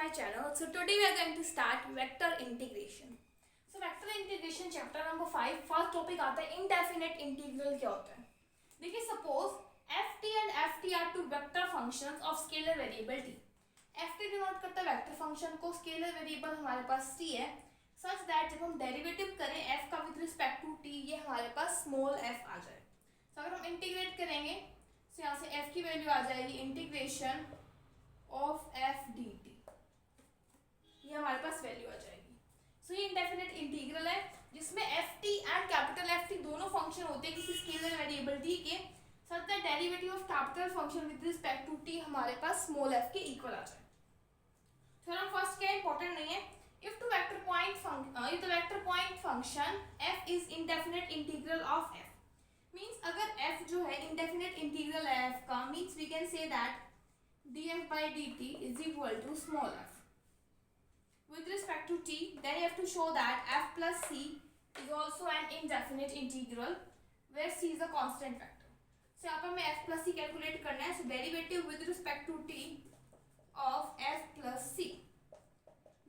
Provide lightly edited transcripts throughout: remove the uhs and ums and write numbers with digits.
my channel. So today we are going to start vector integration. So vector integration chapter number 5 first topic आता है indefinite integral क्या होता है. देखिए suppose ft and ft are two vector functions of scalar variable t. ft denote करता है vector function को, scalar variable हमारे पास t है, सच दैट जब हम डेरिवेटिव करें f का विद रिस्पेक्ट टू t ये हमारे पास स्मॉल f आ जाए. तो अगर हम इंटीग्रेट करेंगे तो यहाँ से f की वैल्यू आ जाएगी इंटीग्रेशन ऑफ f dt, ये हमारे पास वैल्यू आ जाएगी. सो ये इंडेफिनिट इंटीग्रल है जिसमें ft एंड कैपिटल ft दोनों फंक्शन होते हैं किसी स्केलर वेरिएबल t के, such that derivative of capital function with respect to t हमारे पास स्मॉल f के इक्वल आ जाए. थ्योरम फर्स्ट क्या इंपॉर्टेंट नहीं है. if the vector point function f is indefinite integral of f means अगर f जो है indefinite integral है f का, means we can say that df by dt is equal to small f with respect to t. Then you have to show that f plus c is also an indefinite integral where c is a constant factor. So यहाँ पर हमें f plus c calculate करना है. So derivative with respect to t of f plus c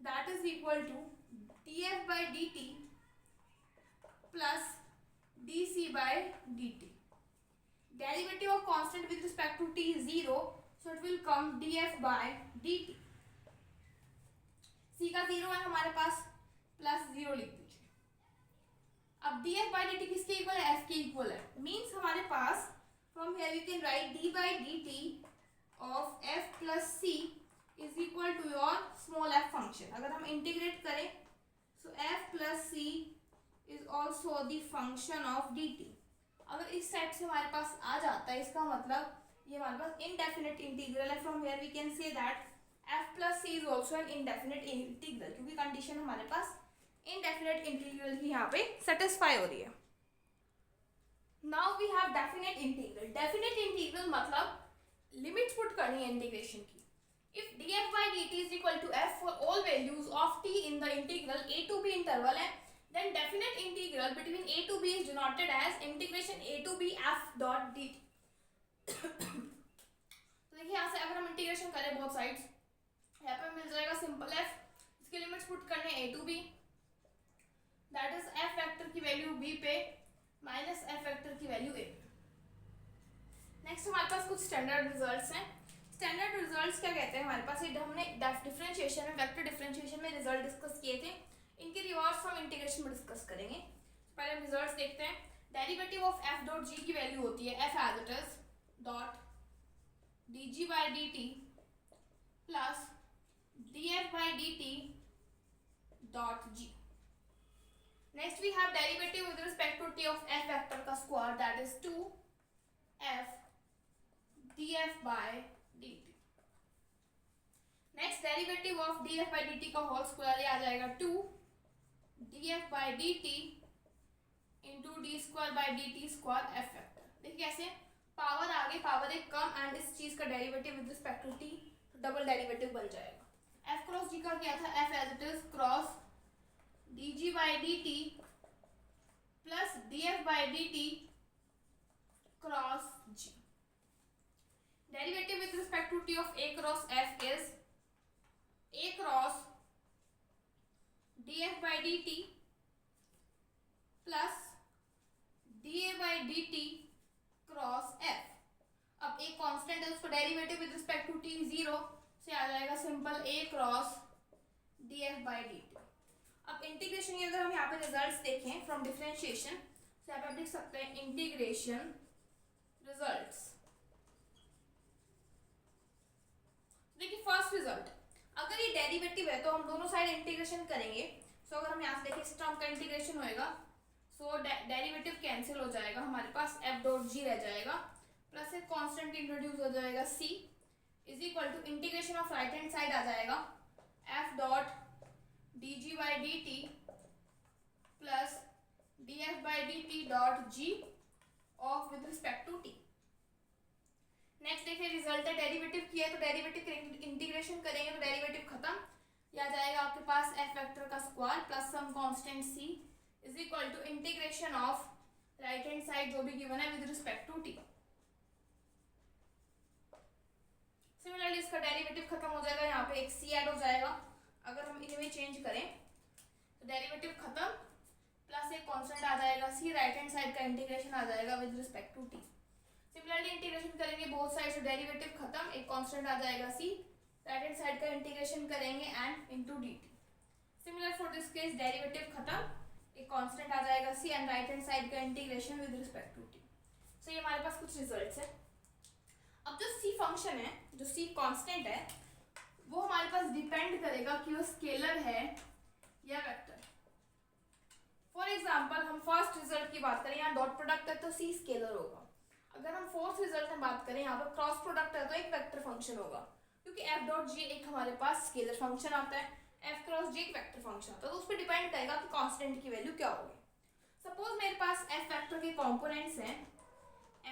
that is equal to df by dt plus dc by dt. Derivative of constant with respect to t is 0, so it will come df by dt. c का 0 है हमारे पास, plus 0 लिख दीजिए. अब df by dt किसके equal है? f के equal है. मीन्स हमारे पास from here we can write d by dt of f plus c is equal to your small f function. अगर हम इंटीग्रेट करें so f plus c is also the function of dt. अगर इस side से हमारे पास आ जाता है इसका मतलब ये हमारे पास indefinite integral है. From here we can say that f plus c is also an indefinite integral क्योंकि कंडीशन हमारे पास indefinite integral की यहाँ पे सेटिस्फाई हो रही है. Now we have definite integral. Definite integral मतलब लिमिट्स पुट करनी है इंटीग्रेशन की. If df by dt is equal to f for all values of t in the integral a to b interval है, then definite integral between a to b is denoted as integration a to b f dot dt. तो देखिए यहाँ से अगर हम integration करें both sides, यहाँ पे मिल जाएगा सिंपल f, इसके लिमिट्स पुट करने a to b, that is f vector की वैल्यू b पे माइनस f वेक्टर की वैल्यू a पे. नेक्स्ट हमारे पास कुछ स्टैंडर्ड रिजल्ट्स हैं. स्टैंडर्ड रिजल्ट्स क्या कहते हैं हमारे पास, ये हमने डिफरेंशिएशन में वेक्टर डिफरेंशिएशन में रिजल्ट डिस्कस किए थे, इनके रिवर्स हम इंटीग्रेशन में डिस्कस करेंगे. पहले हम रिजल्ट्स देखते हैं. Derivative of f dot g की वैल्यू होती है f as it is dot dg by dt plus df by dt dot g. Next we have derivative with respect to t of f vector का square that is 2f df by dt. Next derivative of df by dt का whole square ये आ जाएगा 2 df by dt into d square by D t square F vector. देखिए कैसे power आगे power एक come and इस चीज का derivative with respect to T तो डबल डेरिवेटिव बन जाएगा. एफ क्रॉस जी का क्या था, F as it is cross D G by D T plus D F by D T cross G. Derivative with respect to t of a cross f is a cross df by dt plus da by dt cross f. अब एक constant है उसको derivative with respect to t 0 से आ जाएगा simple a cross df by dt. अब integration की अगर हम यहाँ पे रिजल्ट्स देखें फ्रॉम डिफरेंशिएशन तो यहाँ पे आप देख सकते हैं इंटीग्रेशन रिजल्ट्स. देखिए फर्स्ट रिजल्ट, अगर ये डेरिवेटिव है तो हम दोनों साइड इंटीग्रेशन करेंगे. सो अगर हम यहाँ से देखें इस टर्म का इंटीग्रेशन होएगा सो डेरिवेटिव कैंसिल हो जाएगा, हमारे पास f डॉट g रह जाएगा प्लस एक कांस्टेंट इंट्रोड्यूस हो जाएगा c is equal to integration of right hand side आ जाएगा f dot dg by dt plus df by dt dot g of with respect to t. Next देखिए result है derivative किया है तो डेरिवेटिव इंटीग्रेशन करेंगे तो डेरिवेटिव खत्म, ये आ जाएगा आपके पास f वेक्टर का square plus some constant c is equal to integration of right hand side जो भी गिवन है with respect to t. Similarly इसका इसका डेरिवेटिव खत्म हो जाएगा, यहाँ पे एक सी ऐड हो जाएगा। अगर हम इनमें चेंज करें तो डेरिवेटिव खत्म प्लस एक कांस्टेंट आ जाएगा सी, राइट हैंड साइड का इंटीग्रेशन आ जाएगा with respect to t. Similarly integration करेंगे बोथ साइड से, डेरिवेटिव खत्म, एक कांस्टेंट आ जाएगा सी, राइट हैंड साइड का इंटीग्रेशन करेंगे and into dt। Similar for this case, derivative खत्म, एक कांस्टेंट आ जाएगा c and right hand side का integration with respect to t. So ये हमारे पास कुछ रिजल्ट्स है। अब जो सी फंक्शन है, जो सी कांस्टेंट है, वो हमारे पास डिपेंड करेगा कि वो स्केलर है या वेक्टर। फॉर एग्जांपल हम फर्स्ट रिजल्ट की बात करें, यहाँ डॉट प्रोडक्ट है तो सी स्केलर होगा। अगर हम फोर्थ रिजल्ट में बात करें, यहाँ पर क्रॉस प्रोडक्ट है तो एक वेक्टर फंक्शन होगा, क्योंकि एफ डॉट जी एक हमारे पास स्केलर फंक्शन आता है, एफ क्रॉस जी एक वेक्टर फंक्शन आता है, तो उस पर डिपेंड करेगा कि कांस्टेंट की वैल्यू क्या होगी। सपोज मेरे पास एफ वेक्टर के कंपोनेंट्स हैं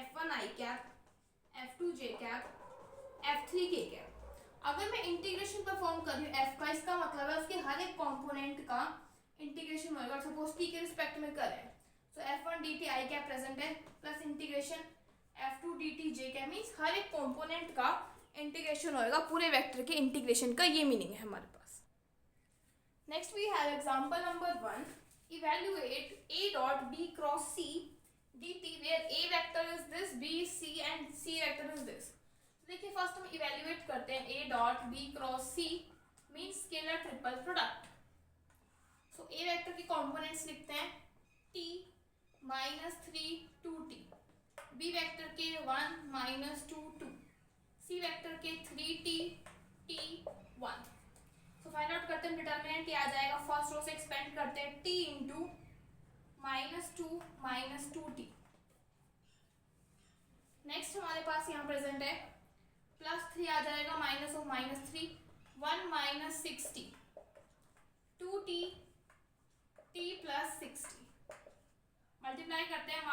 f1 i cap, f2 j cap, f3 k cap. अगर मैं इंटीग्रेशन परफॉर्म कर रही हूँ f का, इसका मतलब है उसके हर एक कंपोनेंट का इंटीग्रेशन होगा। सपोज t के रिस्पेक्ट में करें तो f1 dt i cap present है plus integration f2 dt j cap, means हर एक कंपोनेंट का इंटीग्रेशन होएगा पूरे वेक्टर के इंटीग्रेशन का, ये मीनिंग है हमारे पास। Next we have example number 1, evaluate a dot b cross c dt where a vector is this, b is c and c vector is this। देखिए फर्स्ट हम इवैल्यूएट करते हैं a dot b cross c means scalar triple product. So a vector के components लिखते हैं t -3 2t, b vector के 1 -2 2, c vector के 3t t 1। So find out करते हैं, डिटरमिनेंट आ जाएगा, फर्स्ट रो से एक्सपेंड करते हैं t इंटू -2 -2t। नेक्स्ट हमारे पास यहाँ प्रेजेंट है +3 आ जाएगा, minus of -3 1 -60 2t t + 60। Multiply करते हैं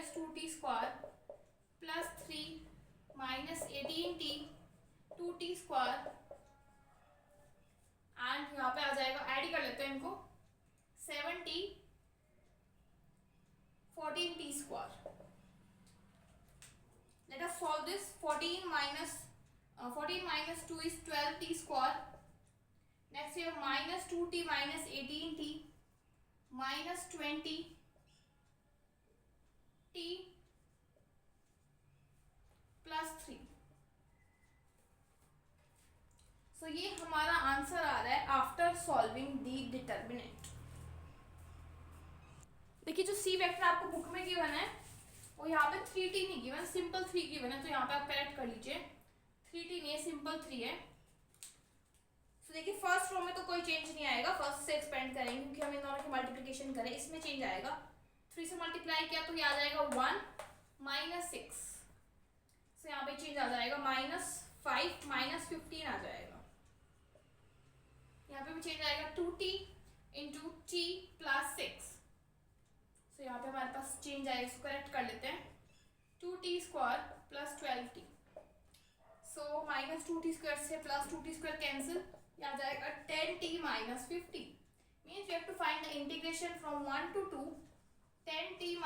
-2t square +3 -18t 2t square, and यहाँ पे आ जाएगा, ऐड कर लेते हैं इनको, 7t 14t square. Let us solve this। 14 minus 2 is 12t square। Next we have -2t minus 18t minus 20t plus 3। So ये हमारा आंसर आ रहा है आफ्टर सॉल्विंग दी डिटर्मिनेंट। देखिए जो सी वेक्टर आपको बुक में गिवन है वो यहाँ पे 3t नहीं गिवन, सिंपल 3 गिवन है, तो यहाँ पे आप करेक्ट कर लीजिए, 3t नहीं है, सिंपल 3 है। तो देखिए फर्स्ट रो में तो कोई चेंज नहीं आएगा, फर्स्ट से एक्सपेंड करेंगे क्योंकि हम इन दोनों की मल्टीप्लिकेशन करें, इसमें चेंज आएगा। 3 से मल्टीप्लाई किया तो ये आ जाएगा 1 -6, तो यहाँ पे चेंज आ जाएगा -5 -15 आ जाएगा। यहाँ पे भी चेंज आएगा 2t इंटू t + 6, तो यहाँ पे हमारे पास चेंज आएगा, इसको करेक्ट कर लेते हैं, 2t स्क्वायर + 12t। सो -2t स्क्वायर से +2t स्क्वायर कैंसिल, ये आ जाएगा 10t - 15, means we have to find the integration from 1 to 2 10t -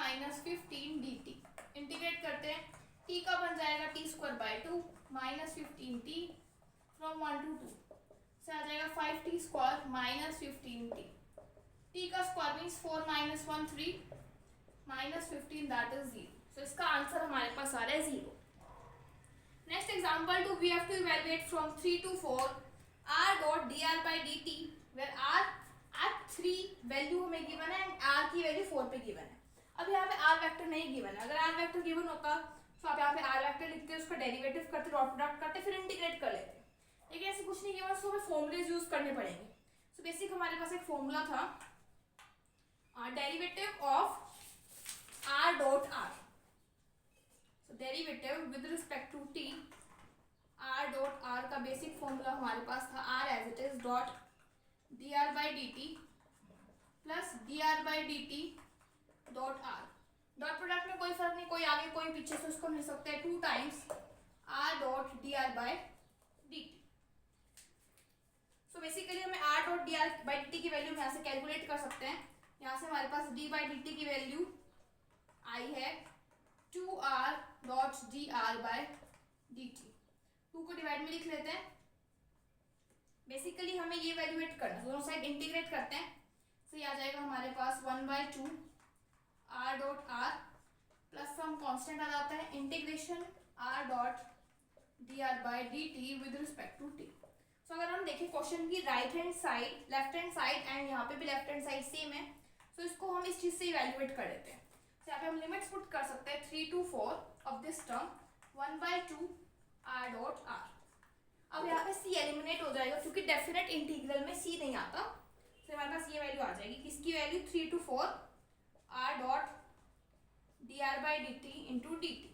15 dt। Integrate करते हैं, t का बन जाएगा t square by 2 -15t from 1 to 2, से आ जाएगा 5t स्क्वायर -15t, t का square means 4 - 1 3 -15 that is 0। So इसका आंसर हमारे पास आ रहा है 0। Next example 2, we have to evaluate from 3 to 4 r dot dr by dt where r at 3 value हमें गिवन है एंड r की वैल्यू 4 पे गिवन है। अब यहाँ पे r वेक्टर नहीं गिवन है, अगर r वेक्टर गिवन होता तो आप यहाँ पे r वेक्टर लिखते, उसका डेरिवेटिव करते, डॉट प्रोडक्ट करते, फिर इंटीग्रेट कर लेते, लेकिन ऐसे कुछ नहीं गिवन, सो हमें फॉर्मूलेज यूज करने पड़ेंगे। सो बेसिक हमारे पास एक फॉर्मूला था, derivative of r dot r, so derivative with respect to t r dot r का बेसिक फॉर्मूला हमारे पास था r as it is dot dr by dt plus dr by dt dot r। Dot product में कोई फर्क नहीं, कोई आगे कोई पीछे, से उसको लिख सकते हैं 2 times r dot dr by dt। So basically हमें r dot dr by dt की वैल्यू यहाँ से कैलकुलेट कर सकते हैं। यहाँ से हमारे पास d by dt की वैल्यू आई है 2r dot dr by dt। 2 को डिवाइड में लिख लेते हैं। बेसिकली हमें ये वैल्यूएट करना है, दोनों साइड इंटीग्रेट करते हैं। तो ये आ जाएगा हमारे पास 1/2 r dot r plus some constant आ जाता है integration r dot dr by dt with respect to t। So अगर हम देखें क्वेश्चन की right hand side, left hand side and यहाँ पे भी लेफ्ट हैंड साइड सेम है, तो इसको हम इस चीज से इवैल्यूएट कर लेते हैं। तो यहाँ पे हम लिमिट्स पुट कर सकते हैं 3 to 4 of this term 1/2 r dot r। अब यहाँ पे c एलिमिनेट हो जाएगा क्योंकि डेफिनेट इंटीग्रल में c नहीं आता, तो हमारे पास ये वैल्यू आ जाएगी। किसकी value? 3 to 4 r dot dr by dt into dt।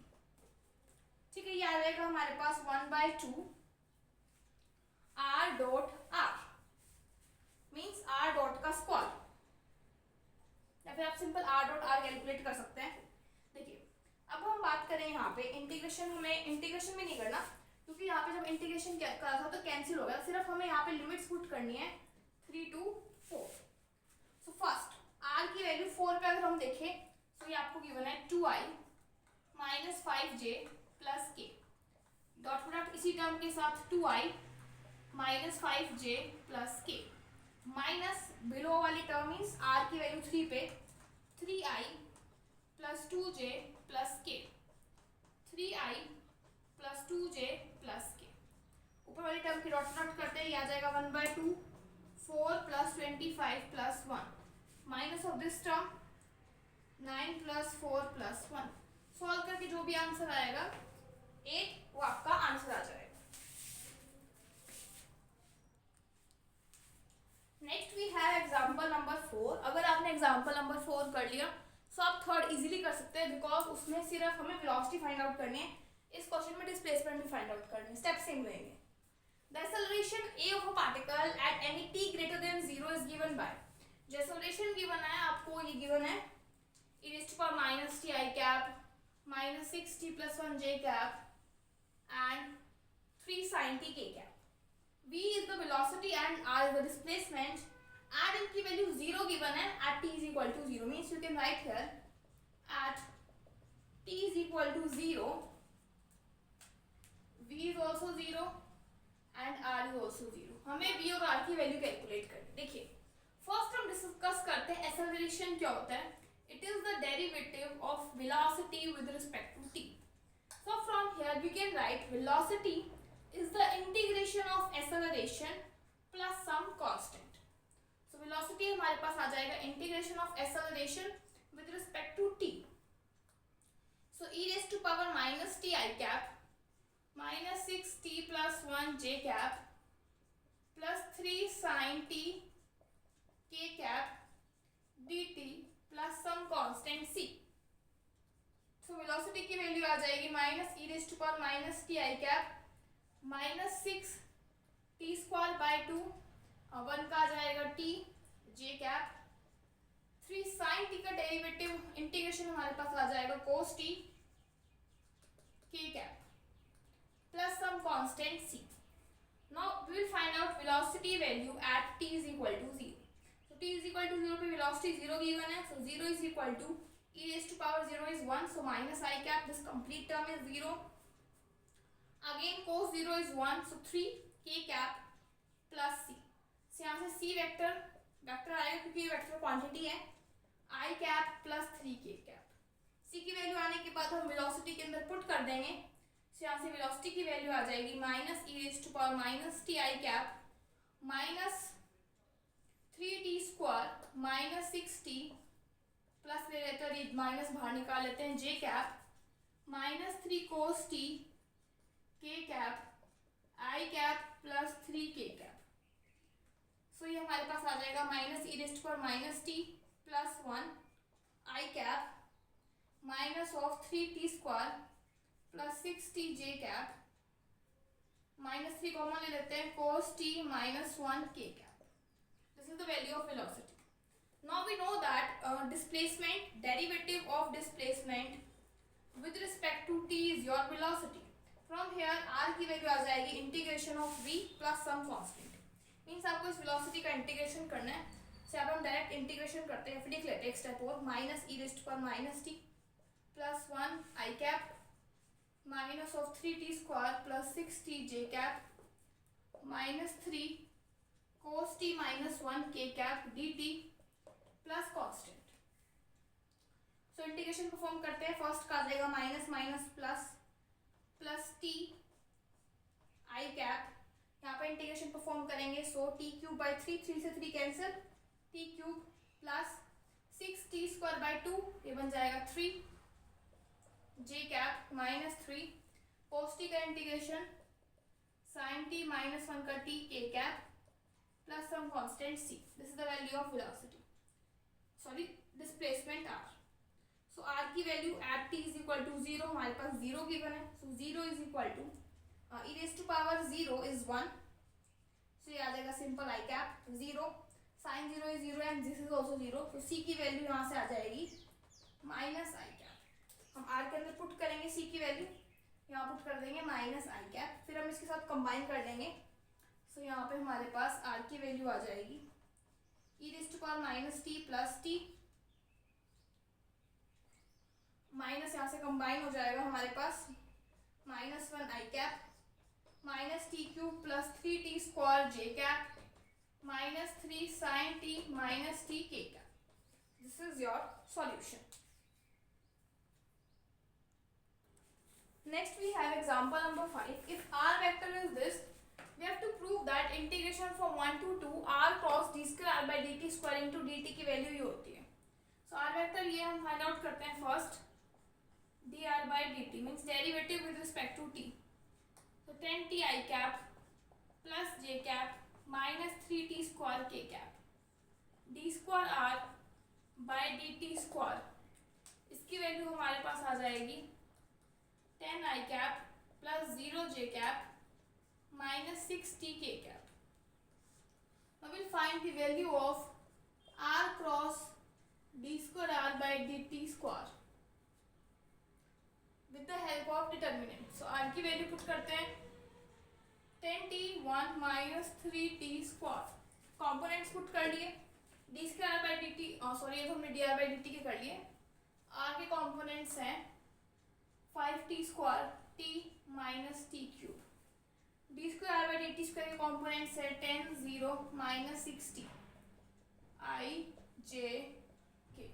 ठीक है, ये आ जाएगा हमारे पास 1/2 r dot r means r dot का स्क्वायर, या फिर आप simple r dot r calculate कर सकते हैं। देखिए अब हम बात करें यहाँ पे इंटीग्रेशन, हमें इंटीग्रेशन भी नहीं करना क्योंकि यहाँ पे जब इंटीग्रेशन करा था तो कैंसिल हो गया, सिर्फ हमें यहाँ पे लिमिट्स पुट करनी है 3 to 4। सो फर्स्ट r की वैल्यू 4 पे अगर हम देखें तो ये आपको गिवन है 2i minus 5j plus k, dot product इसी टर्म के साथ 2i minus 5j plus k minus below वाली टर्म मीन्स r की वैल्यू 3 पे 3i plus 2j plus k, 3i plus 2j plus k। ऊपर वाली टर्म की डॉट प्रोडक्ट करते हैं, ये आ जाएगा 1/2 4 plus 25 plus 1 minus of this term 9 plus 4 plus 1। Solve करके जो भी आंसर आएगा 8 वो आपका आंसर आ जाएगा। Next we have example number 4। अगर आपने एग्जांपल नंबर 4 कर लिया तो आप थर्ड इजीली कर सकते हैं बिकॉज उसमें सिर्फ हमें वेलोसिटी फाइंड आउट करनी है। इस क्वेश्चन में डिस्प्लेसमेंट भी फाइंड आउट करनी है, स्टेप सेम रहेंगे। The acceleration a of a particle at any t greater than 0 is given by, जो एक्सेलरेशन गिवन है आपको ये गिवन है e raised to power minus t I cap minus 6t plus 1 j cap and 3 sin t k cap. v is the velocity and r is the displacement and इनकी value 0 given है at t is equal to 0 means you can write here at t is equal to 0 v is also 0 and r is also 0। हमें v और r की value calculate करनी। देखिए first हम discuss करते हैं एक्सेलरेशन क्या होता है। It is the derivative of velocity with respect to t. So from here we can write velocity is the integration of acceleration plus some constant. So velocity हमारे पास आ जाएगा integration of acceleration with respect to t. So e raised to power minus t I cap minus 6t plus 1 j cap plus 3 sin t k cap dt plus some constant c। So velocity की value आ जाएगी minus E raise to power minus T I cap minus 6 T square by 2 1 का आ जाएगा t j cap 3 sin t का derivative integration हमारे पास आ जाएगा cos t k cap plus some constant c। Now we will find out velocity value at t is equal to 0। t is equal to 0 पे velocity 0 given है, so 0 is equal to e raised to power 0 is 1, so minus I cap, this complete term is 0. Again cos 0 is 1, so 3 k cap plus c। so यहाँ से c vector आएगा क्योंकि ये vector quantity है I cap plus 3 k cap। c की value आने के बाद हम velocity के अंदर पुट कर देंगे, so यहाँ से velocity की वैल्यू आ जाएगी minus e raised to power minus t I cap minus 3t square minus 6t plus ले लेते हैं माइनस बाहर निकाल लेते हैं j cap minus 3 cos t k cap I cap plus 3 k cap. So ये हमारे पास आ जाएगा minus E raised to power minus t plus 1 I cap minus of 3t square plus 6t j cap minus 3 common ले लेते हैं cos t minus 1 k cap. This is the value of velocity. Now we know that displacement, derivative of displacement with respect to t is your velocity. From here r की value आ जाएगी integration of v plus some constant. Means आपको इस velocity का integration करना है। से अब हम डायरेक्ट इंटीग्रेशन करते हैं, फिर लिख लेते हैं एक स्टेप और minus E raised to power minus T plus 1 I cap minus of 3t square plus 6t J cap minus 3 cos t minus 1 k cap dt plus constant. So integration perform करते हैं। First का आ जाएगा minus minus plus plus T I cap, यहाँ पे integration perform करेंगे। So T cube by 3, 3 से 3 cancel, T cube plus 6t square by 2, ये बन जाएगा 3 J cap minus 3 cos t का इंटीग्रेशन sin t माइनस 1 का t k cap plus some constant c। This is the value of velocity, sorry displacement r। So r की value at t is equal to 0, हमारे पास 0 given है। So 0 is equal to e raise to power 0 is 1, सो ये आ जाएगा simple i cap 0, sin 0 is 0 and this is also 0। तो c की value यहाँ से आ जाएगी माइनस i कैप। हम r के अंदर पुट करेंगे c की वैल्यू, यहाँ पुट कर देंगे माइनस i कैप, फिर हम इसके साथ कंबाइन कर देंगे। सो यहाँ पे हमारे पास r की वैल्यू आ जाएगी e raise to power minus t plus t, minus यहाँ से कंबाइन हो जाएगा हमारे पास minus 1 i cap minus t cube plus 3t square j cap minus 3 sin t minus t k cap. This is your solution. Next we have example number 5. If r vector is this, we have to prove that integration from 1 to 2 r cross d square r by dt square into dt की value ये होती है। So r vector ये हम find out करते हैं first, dr by dt means derivative with respect to t. So 10t I cap plus j cap minus 3t square k cap d square r by dt square, इसकी value हमारे पास आ जाएगी 10 I cap plus 0 j cap minus 6t k cap. Now we'll find the value of r cross d square r by dt square with the help of determinant. So r की value put करते हैं 10t 1 minus 3t square, components put कर लिए, d square r by dt, sorry ये तो हमने dr by dt के कर लिए। r के कॉम्पोनेंट्स हैं 5t square t minus t cube, D square by D t square के कॉम्पोनेंट्स है 10 0 माइनस 60 i j k।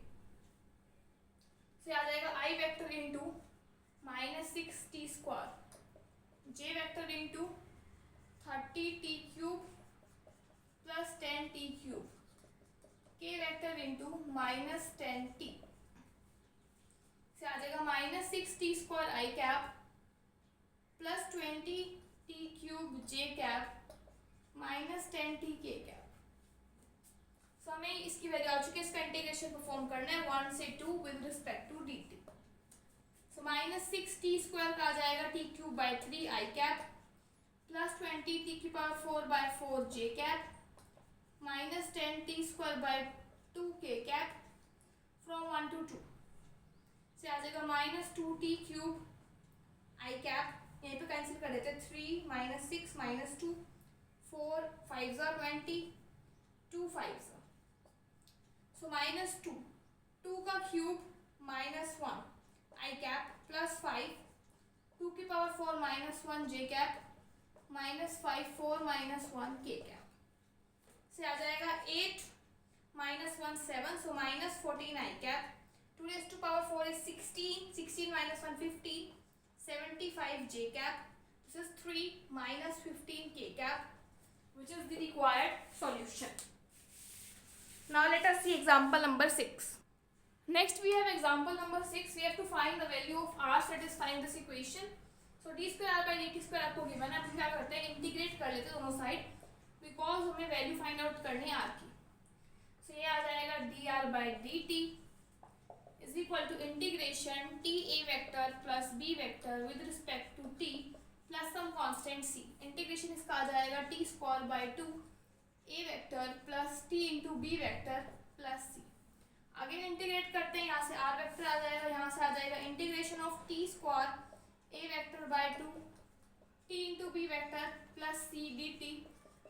से आ जाएगा i vector into minus 6t square, j vector into 30t cube plus 10t cube, k vector into minus 10t, से आ जाएगा minus 6t square आई cap plus 20t cube जे cap minus 10t के cap. सो हमें इसकी value आ चुकी है, इसका integration perform करना है 1 से 2 with respect to dt। So minus 6t square का आ जाएगा t cube by 3 I cap plus 20t की power 4 by 4 J cap minus 10t square by 2 K cap from 1 to 2, से आ जाएगा माइनस 2t क्यूब आई कैप, यहीं पे cancel कर देते हैं 3 माइनस 6 माइनस 2 4 5 20 2 5, सो माइनस 2 का क्यूब माइनस 1 आई कैप प्लस 5 2 की पावर 4 माइनस 1 जे कैप माइनस 5 4 माइनस 1 के कैप, से आ जाएगा 8 minus 1 7, so minus 14 I cap 2 raised to power 4 is 16, 16 minus 1 15, 75 j cap. This is 3 minus 15 k cap, which is the required solution. Now let us see example number 6. Next we have example number 6. We have to find the value of r satisfying this equation. So d square r by dt square आपको given है, अब क्या करते हैं integrate कर लेते हैं दोनों साइड, बिकॉज हमें वैल्यू फाइंड आउट करनी है r की। So ये आ जाएगा dr by dt is equal to integration t a vector plus b vector with respect to t plus some constant c। Integration इसका आ जाएगा t square by 2 a vector plus t into b vector plus c। आगे integrate करते हैं, यहाँ से r vector आ जाएगा, यहाँ से आ जाएगा integration of t square a vector by 2 t into b vector plus c dt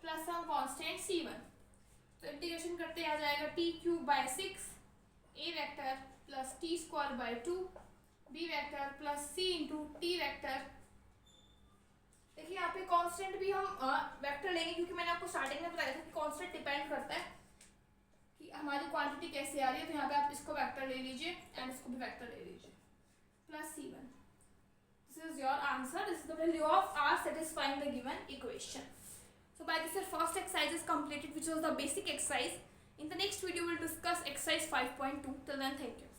plus some constant c1। तो इंटीग्रेशन करते हैं, आ जाएगा t cube by 6 a vector plus T square by 2 B vector plus C into T vector vector, देखिए यहाँ पे constant भी हम वेक्टर लेंगे, क्योंकि मैंने आपको स्टार्टिंग में बताया था कि कांस्टेंट डिपेंड करता है कि हमारी क्वांटिटी कैसे आ रही है। तो यहाँ पे आप इसको वेक्टर ले लीजिए एंड इसको भी वेक्टर ले लीजिए, plus C1. This is your answer. This is the value of R satisfying the given equation. So by this, your first exercise is completed, which was the basic exercise. In the next video, we'll discuss exercise 5.2. Till then, thank you.